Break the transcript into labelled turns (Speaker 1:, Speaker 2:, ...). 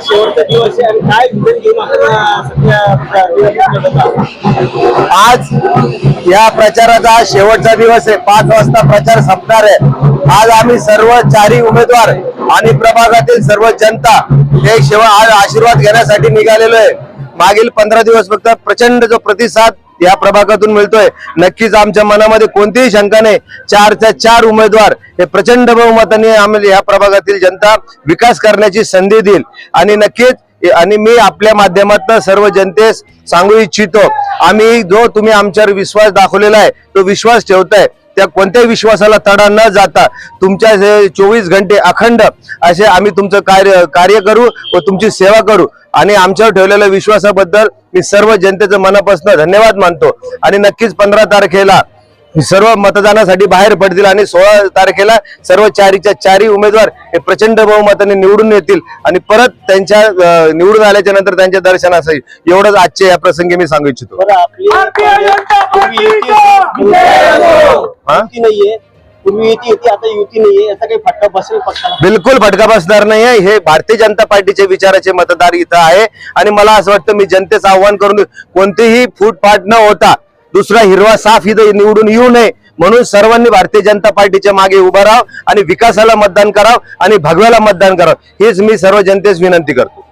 Speaker 1: शेवटचा दिवस आहे आणि काय घेऊन
Speaker 2: आज या प्रचाराचा शेवटचा दिवस आहे। 5 वाजता प्रचार संपणार आहे। आज आम्ही सर्व 4 उमेदवार आणि प्रभागातील सर्व जनता हे आज आशीर्वाद घेण्यासाठी निघालेलो आहे। मागील 15 दिवस फक्त प्रचंड जो प्रतिसाद या प्रभागातून मिळतोय, नक्कीच आमच्या मनामध्ये कोणतीही शंका नाही। 4च्या 4 उमेदवार हे प्रचंड बहुमताने आम्हाला या प्रभागातील जनता विकास करण्याची संधी देईल आणि नक्कीच आणि मी आपल्या माध्यमातून सर्व जनतेस सांगू इच्छितो, आम्ही जो तुम्ही आमच्यावर विश्वास दाखवलेला आहे तो विश्वास ठेवताय, त्या कोणत्याही विश्वासाला तडा न जाता तुमच्या 24 घंटे अखंड असे आम्ही तुमचं कार्य करू व तुमची सेवा करू आणि आमच्यावर ठेवलेल्या विश्वासाबद्दल मी सर्व जनतेचं मनापासून धन्यवाद मानतो। आणि नक्कीच 15 तारखेला सर्व मतदानासाठी बाहेर पडतील आणि 16 तारखेला सर्व 4च्या 4 उमेदवार हे प्रचंड बहुमताने निवडून येतील आणि परत त्यांच्या निवडून आल्याच्या नंतर त्यांच्या दर्शनास येईल। एवढंच आजच्या या प्रसंगी मी सांगू इच्छितो।
Speaker 1: पूर्वी युती आता युती नाहीये, याचा काही फटका बसेल पक्षाला?
Speaker 2: बिलकुल फटका बसणार नाहीये। हे भारतीय जनता पार्टीचे विचाराचे मतदार इथं आहे आणि मला असं वाटतं मी जनतेचं आव्हान करून कोणतीही फूटपाट न होता दुसरा हिरवा साफ इथं निवडून येऊ नये म्हणून सर्वांनी भारतीय जनता पार्टीच्या मागे उभं राहावं आणि विकासाला मतदान करावं आणि भगव्याला मतदान करावं, हेच मी सर्व जनतेस विनंती करतो।